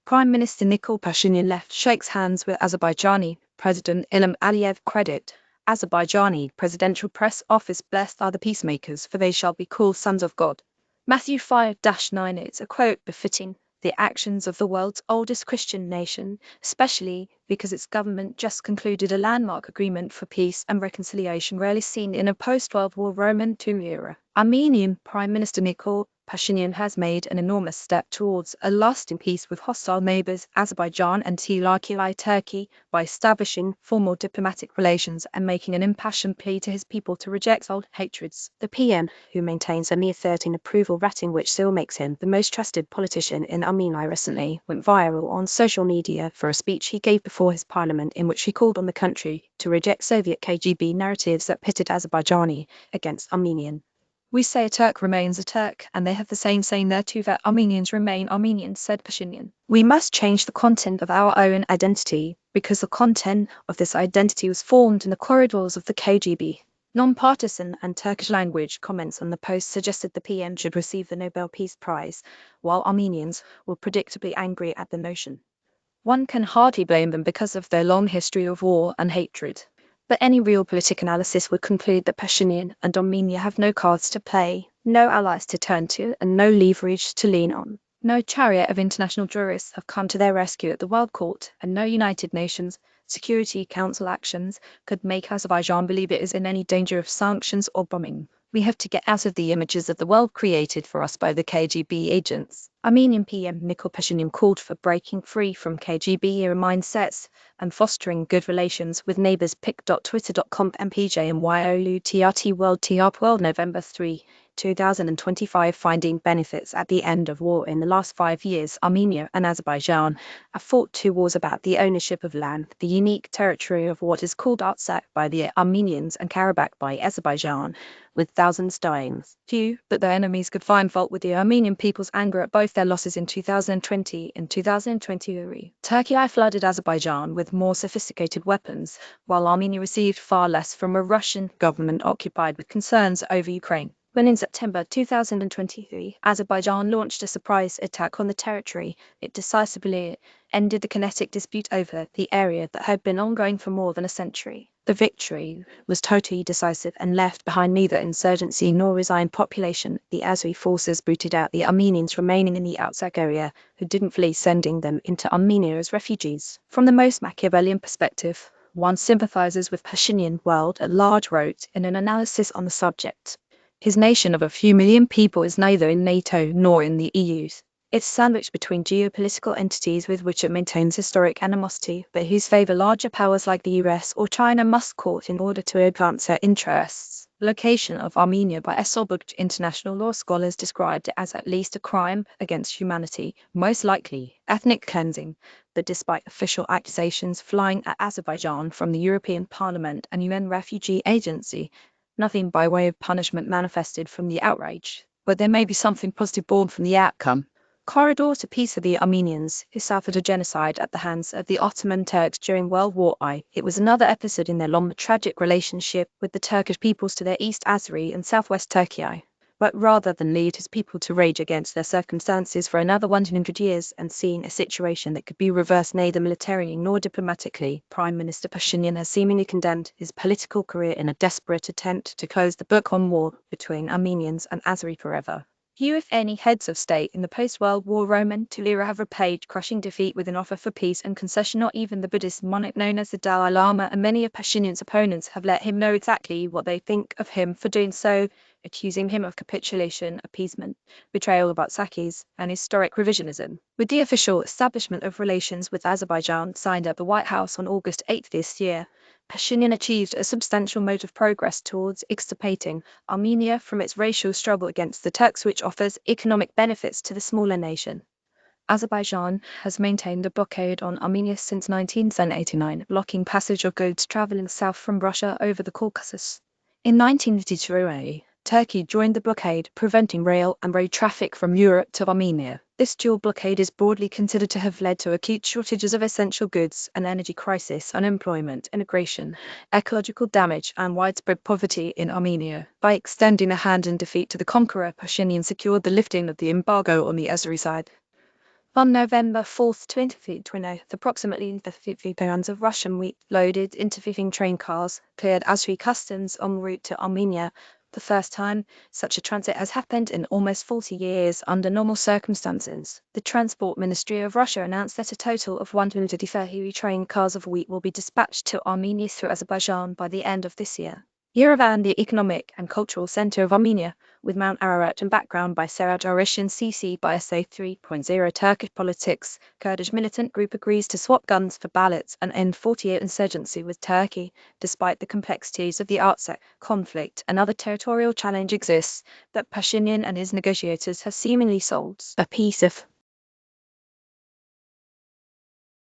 Prime Minister Nikol Pashinyan left shakes hands with Azerbaijani President Ilham Aliyev. Credit. Azerbaijani Presidential Press Office. Blessed are the peacemakers, for they shall be called sons of God. Matthew 5-9. It's a quote befitting the actions of the world's oldest Christian nation, especially because its government just concluded a landmark agreement for peace and reconciliation rarely seen in a post-World War Roman II era. Armenian Prime Minister Nikol Pashinyan has made an enormous step towards a lasting peace with hostile neighbors Azerbaijan and Turkey by establishing formal diplomatic relations and making an impassioned plea to his people to reject old hatreds. The PM, who maintains a mere 13 approval rating which still makes him the most trusted politician in Armenia, recently went viral on social media for a speech he gave before his parliament in which he called on the country to reject Soviet KGB narratives that pitted Azerbaijani against Armenian. We say a Turk remains a Turk, and they have the same saying there too, that Armenians remain Armenians, said Pashinyan. We must change the content of our own identity, because the content of this identity was formed in the corridors of the KGB. Non-partisan and Turkish language comments on the post suggested the PM should receive the Nobel Peace Prize, while Armenians were predictably angry at the notion. One can hardly blame them because of their long history of war and hatred. But any real political analysis would conclude that Pashinyan and Armenia have no cards to play, no allies to turn to, and no leverage to lean on. No chariot of international jurists have come to their rescue at the World Court, and no United Nations Security Council actions could make Azerbaijan believe it is in any danger of sanctions or bombing. We have to get out of the images of the world created for us by the KGB agents. Armenian PM Nikol Pashinyan called for breaking free from KGB-era mindsets and fostering good relations with neighbors. pic.twitter.com mpjmyolu trt world trp world November 3, 2025. Finding benefits at the end of war. In the last 5 years, Armenia and Azerbaijan have fought 2 wars about the ownership of land, the unique territory of what is called Artsakh by the Armenians and Karabakh by Azerbaijan, with thousands dying. Few, but their enemies could find fault with the Armenian people's anger at both their losses in 2020 and 2023. Turkey flooded Azerbaijan with more sophisticated weapons, while Armenia received far less from a Russian government occupied with concerns over Ukraine. When in September 2023, Azerbaijan launched a surprise attack on the territory, it decisively ended the kinetic dispute over the area that had been ongoing for more than a century. The victory was totally decisive and left behind neither insurgency nor resigned population. The Azeri forces booted out the Armenians remaining in the Artsakh area, who didn't flee, sending them into Armenia as refugees. From the most Machiavellian perspective, one sympathizes with Pashinyan. World at Large wrote in an analysis on the subject. His nation of a few million people is neither in NATO nor in the EU. It's sandwiched between geopolitical entities with which it maintains historic animosity, but whose favor larger powers like the US or China must court in order to advance their interests. The location of Armenia by Esselbooked international law scholars described it as at least a crime against humanity, most likely ethnic cleansing, but despite official accusations flying at Azerbaijan from the European Parliament and UN Refugee Agency, nothing by way of punishment manifested from the outrage, but there may be something positive born from the outcome. Corridor to peace for the Armenians, who suffered a genocide at the hands of the Ottoman Turks during World War I. It was another episode in their long but tragic relationship with the Turkish peoples to their East Azeri and Southwest Turkey. But rather than lead his people to rage against their circumstances for another 100 years and seeing a situation that could be reversed neither militarily nor diplomatically, Prime Minister Pashinyan has seemingly condemned his political career in a desperate attempt to close the book on war between Armenians and Azeri forever. Few, if any, heads of state in the post-World War Roman II era have repaid crushing defeat with an offer for peace and concession. Not even the Buddhist monarch known as the Dalai Lama, and many of Pashinyan's opponents have let him know exactly what they think of him for doing so, accusing him of capitulation, appeasement, betrayal of Artsakis, and historic revisionism. With the official establishment of relations with Azerbaijan signed at the White House on August 8 this year, Pashinyan achieved a substantial mode of progress towards extirpating Armenia from its racial struggle against the Turks, which offers economic benefits to the smaller nation. Azerbaijan has maintained a blockade on Armenia since 1989, blocking passage of goods traveling south from Russia over the Caucasus. In 1982, Turkey joined the blockade, preventing rail and road traffic from Europe to Armenia. This dual blockade is broadly considered to have led to acute shortages of essential goods, an energy crisis, unemployment, immigration, ecological damage, and widespread poverty in Armenia. By extending a hand in defeat to the conqueror, Pashinyan secured the lifting of the embargo on the Azeri side. On November 4th, 2020, approximately 50 pounds of Russian wheat loaded into 15 train cars cleared Azeri customs en route to Armenia. The first time such a transit has happened in almost 40 years under normal circumstances. The Transport Ministry of Russia announced that a total of 130 train cars of wheat will be dispatched to Armenia through Azerbaijan by the end of this year. Yerevan, the economic and cultural center of Armenia, with Mount Ararat and background by Seraj Arishan CC by SA 3.0 Turkish politics, Kurdish militant group agrees to swap guns for ballots and end 48 insurgency with Turkey, despite the complexities of the Artsakh conflict. Another territorial challenge exists that Pashinyan and his negotiators have seemingly solved. A piece of